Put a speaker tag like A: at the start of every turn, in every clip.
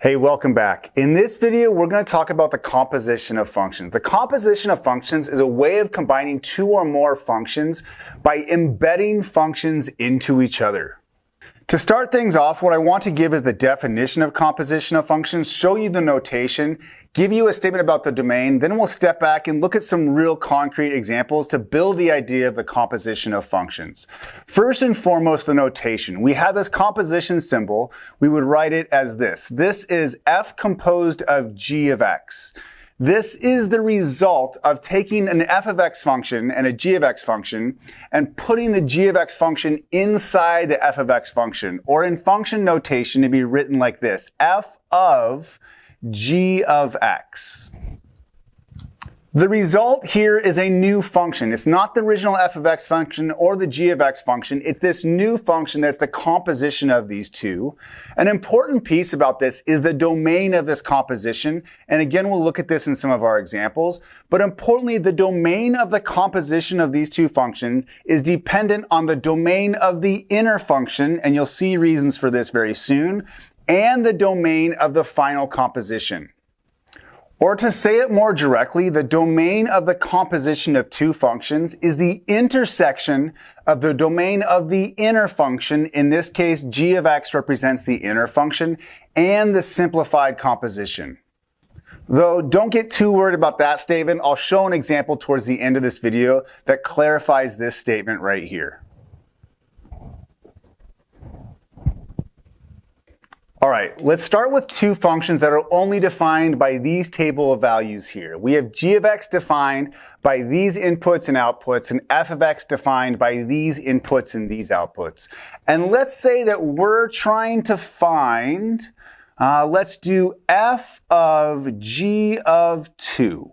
A: Hey, welcome back. In this video, we're going to talk about the composition of functions. The composition of functions is a way of combining two or more functions by embedding functions into each other. To start things off, what I want to give is the definition of composition of functions, show you the notation, give you a statement about the domain, then we'll step back and look at some real concrete examples to build the idea of the composition of functions. First and foremost, the notation. We have this composition symbol. We would write it as this. This is f composed of g of x. This is the result of taking an f of x function and a g of x function and putting the g of x function inside the f of x function, or in function notation to be written like this, f of g of x. The result here is a new function. It's not the original f of x function or the g of x function. It's this new function that's the composition of these two. An important piece about this is the domain of this composition. And again, we'll look at this in some of our examples. But importantly, the domain of the composition of these two functions is dependent on the domain of the inner function, and you'll see reasons for this very soon, and the domain of the final composition. Or to say it more directly, the domain of the composition of two functions is the intersection of the domain of the inner function. In this case, g of x represents the inner function, and the simplified composition. Though don't get too worried about that statement. I'll show an example towards the end of this video that clarifies this statement right here. All right, let's start with two functions that are only defined by these table of values here. We have g of x defined by these inputs and outputs, and f of x defined by these inputs and these outputs. And let's say that we're trying to find, let's do f of g of 2.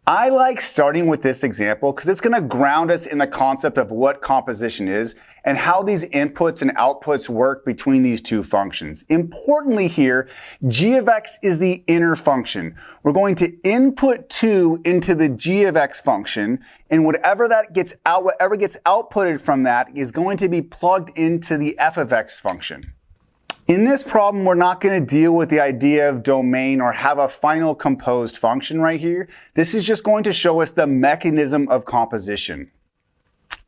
A: I like starting with this example because it's going to ground us in the concept of what composition is and how these inputs and outputs work between these two functions. Importantly here, g of x is the inner function. We're going to input 2 into the g of x function, and whatever gets outputted from that is going to be plugged into the f of x function. In this problem, we're not going to deal with the idea of domain or have a final composed function right here. This is just going to show us the mechanism of composition.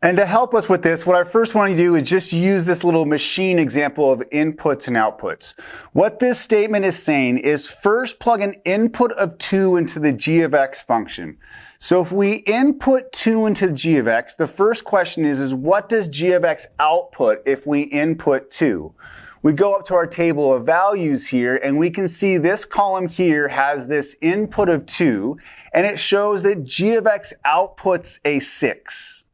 A: And to help us with this, what I first want to do is just use this little machine example of inputs and outputs. What this statement is saying is first plug an input of 2 into the g of x function. So if we input 2 into g of x, the first question is what does g of x output if we input 2? We go up to our table of values here, and we can see this column here has this input of 2, and it shows that g of x outputs a 6.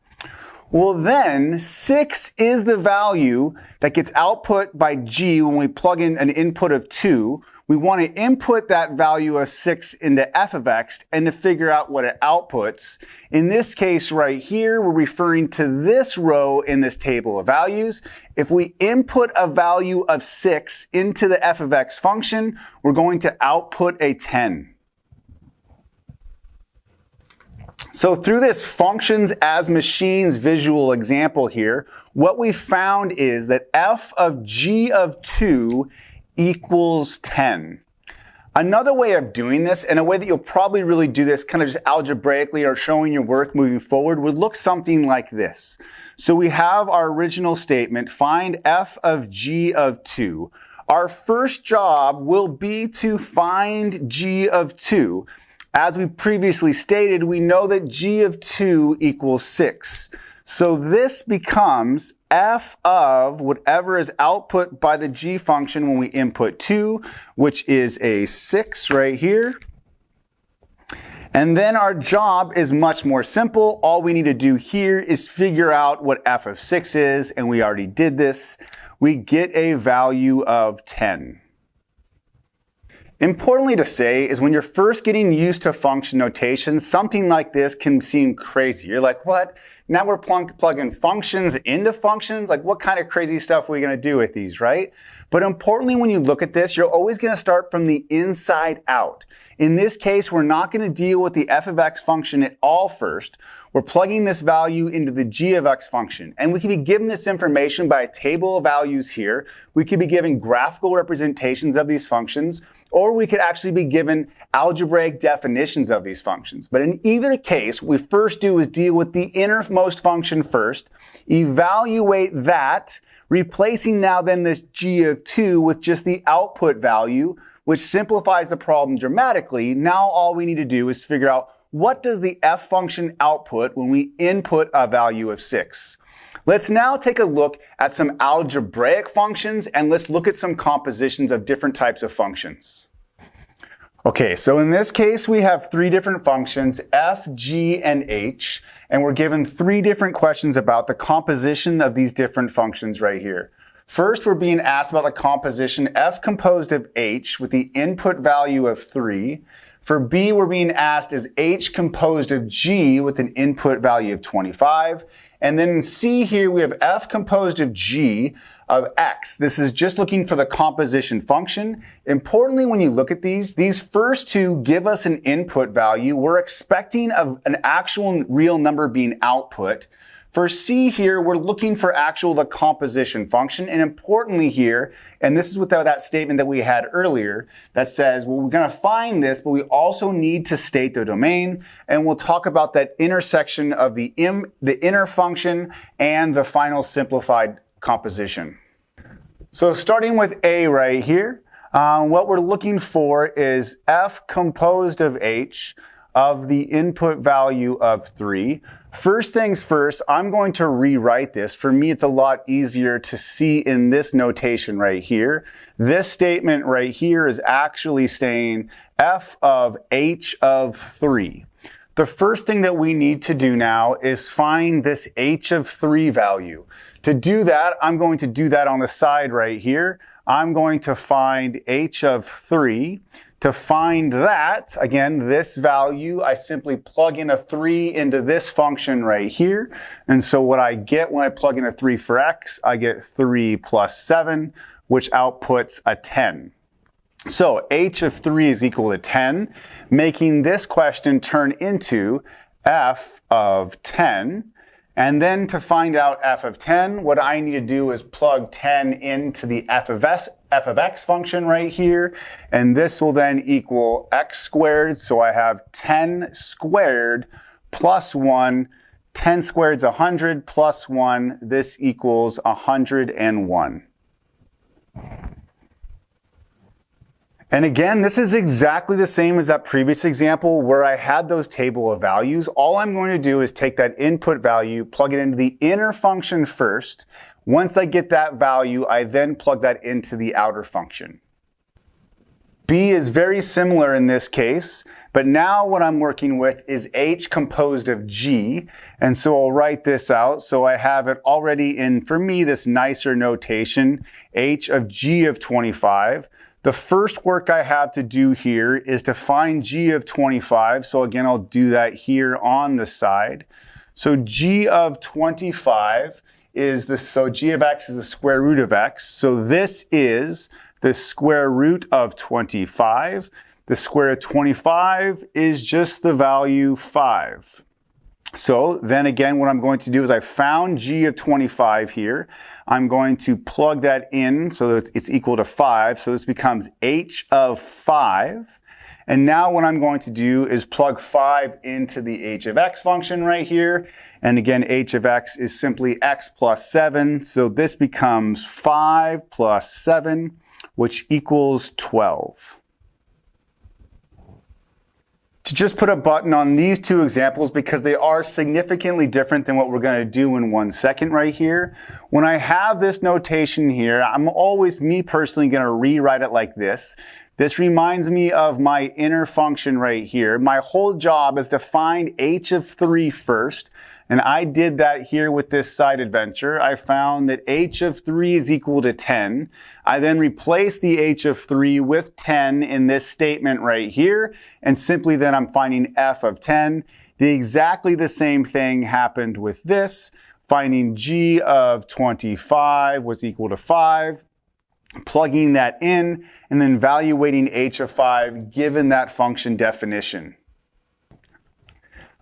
A: Well then, 6 is the value that gets output by g when we plug in an input of 2. We want to input that value of 6 into f of x and to figure out what it outputs. In this case right here, we're referring to this row in this table of values. If we input a value of 6 into the f of x function, we're going to output a 10. So through this functions as machines visual example here, what we found is that f of g of 2 equals 10. Another way of doing this, and a way that you'll probably really do this kind of just algebraically or showing your work moving forward, would look something like this. So we have our original statement, find f of g of 2. Our first job will be to find g of 2. As we previously stated, we know that g of 2 equals 6. So this becomes f of whatever is output by the g function when we input 2, which is a 6 right here. And then our job is much more simple. All we need to do here is figure out what f of 6 is, and we already did this. We get a value of 10. Importantly to say is when you're first getting used to function notation, something like this can seem crazy. You're like, what? Now we're plugging functions into functions. Like, what kind of crazy stuff are we going to do with these, right? But importantly, when you look at this, you're always going to start from the inside out. In this case, we're not going to deal with the f of x function at all first. We're plugging this value into the g of x function. And we can be given this information by a table of values here. We could be given graphical representations of these functions, or we could actually be given algebraic definitions of these functions. But in either case, what we first do is deal with the innermost function first, evaluate that, replacing now then this g of 2 with just the output value, which simplifies the problem dramatically. Now all we need to do is figure out what does the f function output when we input a value of 6. Let's now take a look at some algebraic functions, and let's look at some compositions of different types of functions. Okay, so in this case, we have three different functions, f, g, and h, and we're given three different questions about the composition of these different functions right here. First, we're being asked about the composition f composed of h with the input value of 3. For b, we're being asked, is h composed of g with an input value of 25? And then in c here, we have f composed of g of x. This is just looking for the composition function. Importantly, when you look at these first two give us an input value. We're expecting an actual real number being output. For C here, we're looking for the composition function. And importantly here, and this is without that statement that we had earlier that says, well, we're going to find this, but we also need to state the domain. And we'll talk about that intersection of the inner function and the final simplified composition. So starting with A right here, what we're looking for is f composed of h of the input value of 3. First things first, I'm going to rewrite this. For me, it's a lot easier to see in this notation right here. This statement right here is actually saying f of h of 3. The first thing that we need to do now is find this h of 3 value. To do that, I'm going to do that on the side right here. I'm going to find h of 3. To find that, again, this value, I simply plug in a 3 into this function right here. And so what I get when I plug in a 3 for x, I get 3 plus 7, which outputs a 10. So h of 3 is equal to 10, making this question turn into f of 10. And then to find out f of 10, what I need to do is plug 10 into the f of x function right here. And this will then equal x squared. So I have 10 squared plus 1. 10 squared is 100 plus 1. This equals 101. And again, this is exactly the same as that previous example where I had those table of values. All I'm going to do is take that input value, plug it into the inner function first. Once I get that value, I then plug that into the outer function. B is very similar in this case, but now what I'm working with is h composed of g. And so I'll write this out. So I have it already in, for me, this nicer notation, h of g of 25. The first work I have to do here is to find g of 25. So again, I'll do that here on the side. So g of 25 is so g of x is the square root of x. So this is the square root of 25. The square root of 25 is just the value 5. So then again, what I'm going to do is I found g of 25 here. I'm going to plug that in so that it's equal to 5. So this becomes h of 5. And now what I'm going to do is plug 5 into the h of x function right here. And again, h of x is simply x plus 7. So this becomes 5 plus 7, which equals 12. To just put a button on these two examples because they are significantly different than what we're going to do in 1 second right here. When I have this notation here, I'm always, me personally, going to rewrite it like this. This reminds me of my inner function right here. My whole job is to find h of 3 first. And I did that here with this side adventure. I found that h of 3 is equal to 10. I then replaced the h of 3 with 10 in this statement right here. And simply then I'm finding f of 10. Exactly the same thing happened with this, finding g of 25 was equal to 5, plugging that in, and then evaluating h of 5 given that function definition.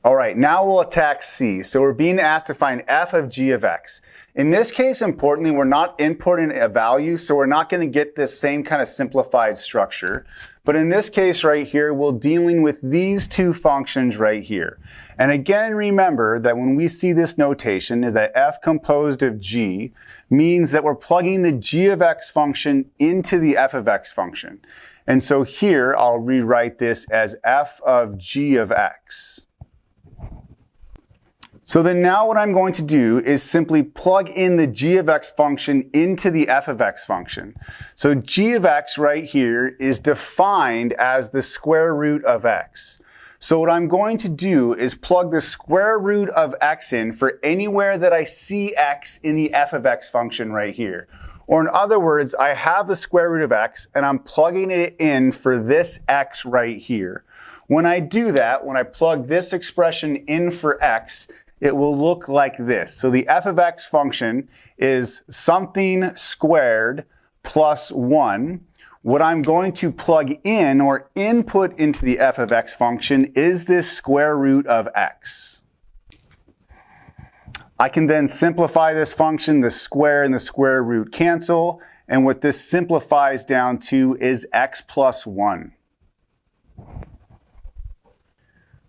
A: All right, now we'll attack C. So we're being asked to find f of g of x. In this case, importantly, we're not inputting a value, so we're not going to get this same kind of simplified structure. But in this case right here, we're dealing with these two functions right here. And again, remember that when we see this notation, is that f composed of g means that we're plugging the g of x function into the f of x function. And so here, I'll rewrite this as f of g of x. So then now what I'm going to do is simply plug in the g of x function into the f of x function. So g of x right here is defined as the square root of x. So what I'm going to do is plug the square root of x in for anywhere that I see x in the f of x function right here. Or in other words, I have the square root of x and I'm plugging it in for this x right here. When I do that, when I plug this expression in for x, it will look like this. So the f of x function is something squared plus 1. What I'm going to plug in or input into the f of x function is this square root of x. I can then simplify this function. The square and the square root cancel. And what this simplifies down to is x plus 1.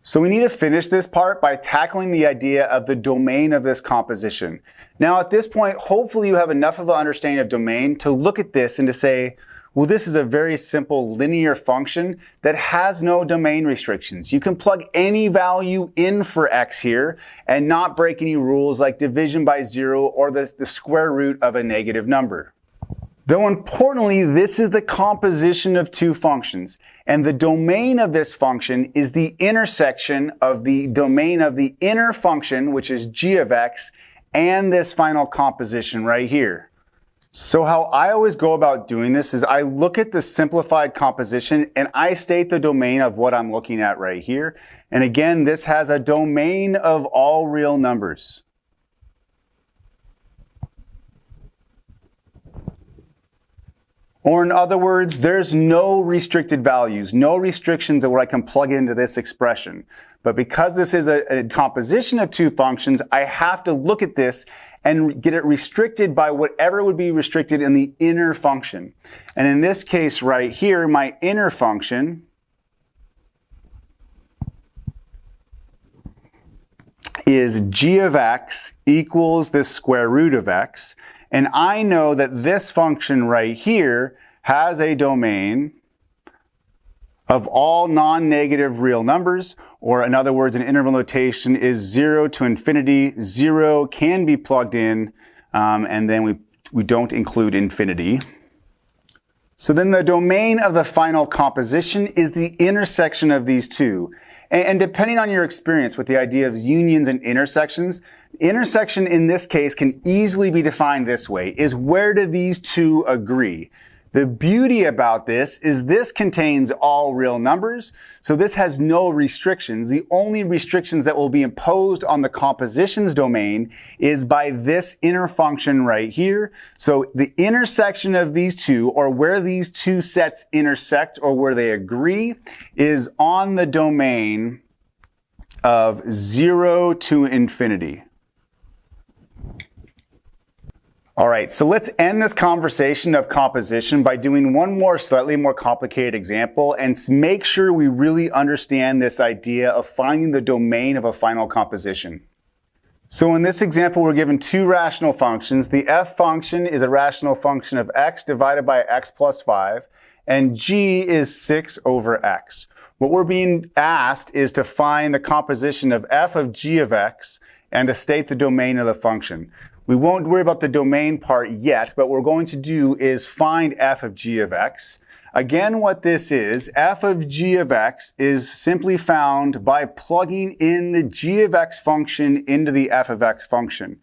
A: So we need to finish this part by tackling the idea of the domain of this composition. Now at this point, hopefully you have enough of an understanding of domain to look at this and to say, well, this is a very simple linear function that has no domain restrictions. You can plug any value in for x here and not break any rules like division by 0 or the square root of a negative number. Though importantly, this is the composition of two functions, and the domain of this function is the intersection of the domain of the inner function, which is g of x, and this final composition right here. So how I always go about doing this is I look at the simplified composition and I state the domain of what I'm looking at right here. And again, this has a domain of all real numbers. Or in other words, there's no restricted values, no restrictions of what I can plug into this expression. But because this is a composition of two functions, I have to look at this and get it restricted by whatever would be restricted in the inner function. And in this case right here, my inner function is g of x equals the square root of x. And I know that this function right here has a domain of all non-negative real numbers, or in other words, an interval notation is 0 to infinity. 0 can be plugged in, and then we don't include infinity. So then the domain of the final composition is the intersection of these two. And depending on your experience with the idea of unions and intersections, intersection in this case can easily be defined this way, is where do these two agree? The beauty about this is this contains all real numbers, so this has no restrictions. The only restrictions that will be imposed on the compositions domain is by this inner function right here. So the intersection of these two, or where these two sets intersect or where they agree, is on the domain of 0 to infinity. All right, so let's end this conversation of composition by doing one more slightly more complicated example and make sure we really understand this idea of finding the domain of a final composition. So in this example, we're given two rational functions. The f function is a rational function of x divided by x plus 5, and g is 6 over x. What we're being asked is to find the composition of f of g of x and to state the domain of the function. We won't worry about the domain part yet, but what we're going to do is find f of g of x. Again, what this is, f of g of x is simply found by plugging in the g of x function into the f of x function.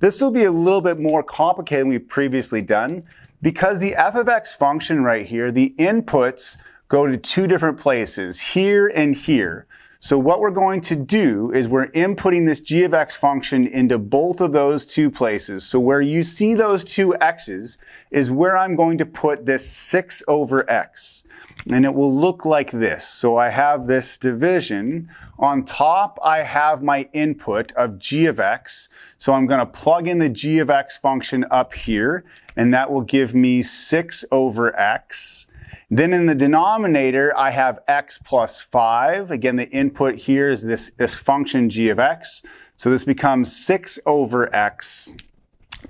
A: This will be a little bit more complicated than we've previously done because the f of x function right here, the inputs go to two different places, here and here. So what we're going to do is we're inputting this g of x function into both of those two places. So where you see those two x's is where I'm going to put this 6 over x. And it will look like this. So I have this division. On top, I have my input of g of x. So I'm going to plug in the g of x function up here, and that will give me 6 over x. Then in the denominator, I have x plus 5. Again, the input here is this function g of x. So this becomes 6 over x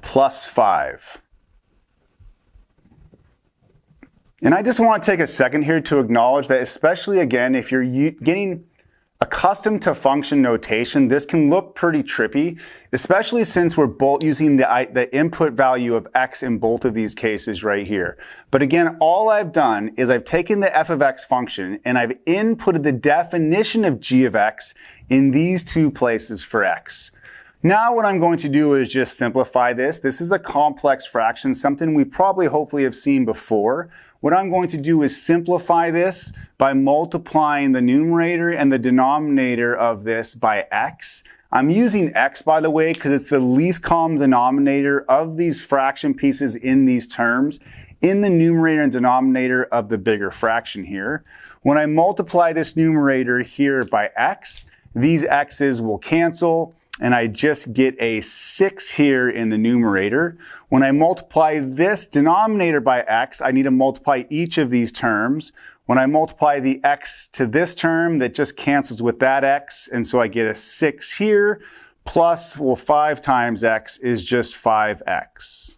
A: plus 5. And I just want to take a second here to acknowledge that, especially again, if you're getting accustomed to function notation, this can look pretty trippy, especially since we're both using the input value of x in both of these cases right here. But again, all I've done is I've taken the f of x function and I've inputted the definition of g of x in these two places for x. Now what I'm going to do is just simplify this. This is a complex fraction, something we probably hopefully have seen before. What I'm going to do is simplify this by multiplying the numerator and the denominator of this by x. I'm using x, by the way, because it's the least common denominator of these fraction pieces in these terms in the numerator and denominator of the bigger fraction here. When I multiply this numerator here by x, these x's will cancel, and I just get a 6 here in the numerator. When I multiply this denominator by x, I need to multiply each of these terms. When I multiply the x to this term, that just cancels with that x, and so I get a 6 here, plus, well, 5 times x is just 5x.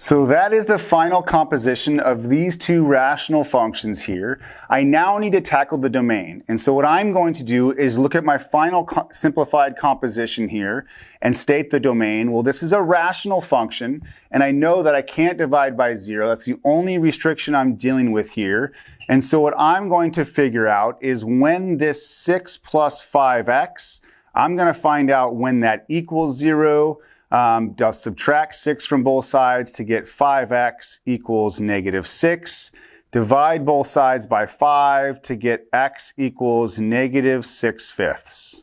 A: So that is the final composition of these two rational functions here. I now need to tackle the domain. And so what I'm going to do is look at my final simplified composition here and state the domain. Well, this is a rational function, and I know that I can't divide by 0. That's the only restriction I'm dealing with here. And so what I'm going to figure out is when this 6 plus 5x, I'm going to find out when that equals 0. I'll subtract 6 from both sides to get 5x equals negative 6. Divide both sides by 5 to get x equals negative 6/5.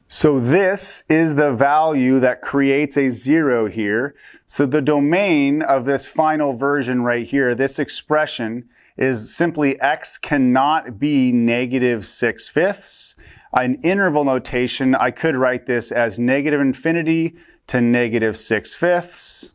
A: So this is the value that creates a 0 here. So the domain of this final version right here, this expression, is simply x cannot be negative 6/5. In interval notation, I could write this as negative infinity to negative 6/5,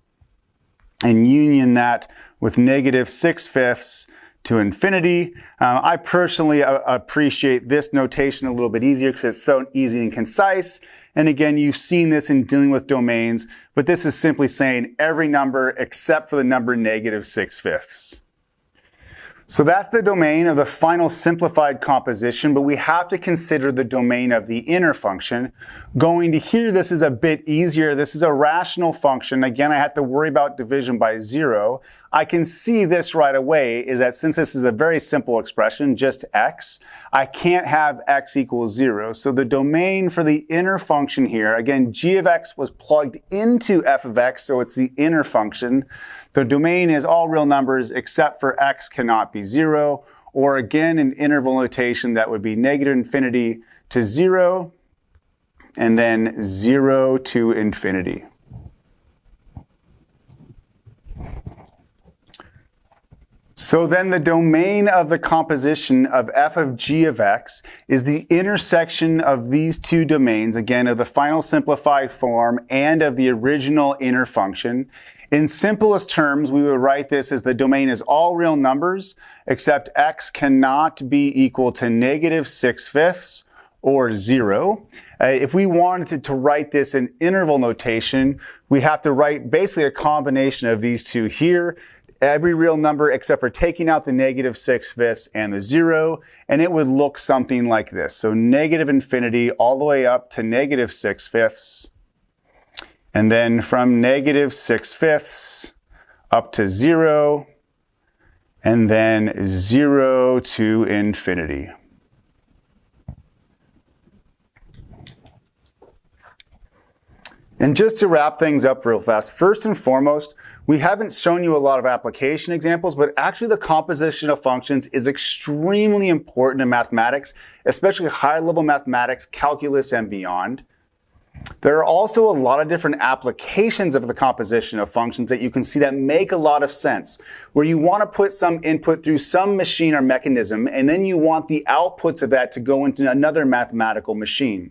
A: and union that with negative 6/5 to infinity. I personally appreciate this notation a little bit easier because it's so easy and concise. And again, you've seen this in dealing with domains, but this is simply saying every number except for the number negative 6/5. So that's the domain of the final simplified composition, but we have to consider the domain of the inner function. Going to here, this is a bit easier. This is a rational function. Again, I have to worry about division by 0. I can see this right away is that since this is a very simple expression, just x, I can't have x equals 0. So the domain for the inner function here, again, g of x was plugged into f of x, so it's the inner function. The domain is all real numbers except for x cannot be 0, or again, in interval notation, that would be negative infinity to 0, and then 0 to infinity. So then the domain of the composition of f of g of x is the intersection of these two domains, again, of the final simplified form and of the original inner function. In simplest terms, we would write this as the domain is all real numbers, except x cannot be equal to negative 6/5 or 0. If we wanted to write this in interval notation, we have to write basically a combination of these two here. Every real number except for taking out the negative 6/5 and the 0, and it would look something like this. So negative infinity all the way up to negative 6/5, and then from negative 6/5 up to 0, and then 0 to infinity. And just to wrap things up real fast, first and foremost, we haven't shown you a lot of application examples, but actually the composition of functions is extremely important in mathematics, especially high-level mathematics, calculus, and beyond. There are also a lot of different applications of the composition of functions that you can see that make a lot of sense, where you want to put some input through some machine or mechanism, and then you want the outputs of that to go into another mathematical machine.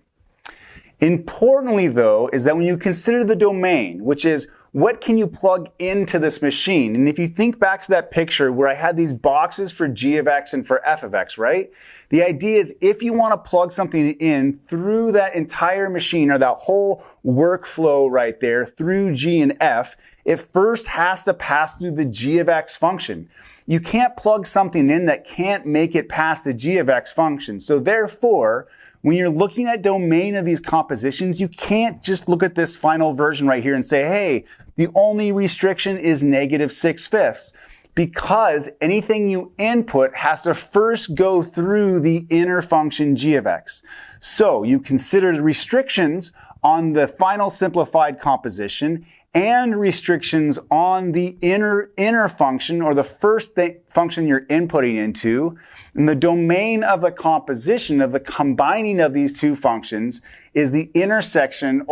A: Importantly, though, is that when you consider the domain, which is what can you plug into this machine? And if you think back to that picture where I had these boxes for g of x and for f of x, right? The idea is if you want to plug something in through that entire machine or that whole workflow right there through g and f, it first has to pass through the g of x function. You can't plug something in that can't make it past the g of x function. So therefore, when you're looking at domain of these compositions, you can't just look at this final version right here and say, hey, the only restriction is -6/5, because anything you input has to first go through the inner function g of x. So you consider the restrictions on the final simplified composition and restrictions on the inner function, or the first function you're inputting into. And the domain of the composition, of the combining of these two functions, is the intersection,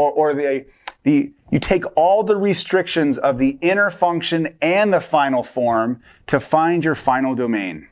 A: you take all the restrictions of the inner function and the final form to find your final domain.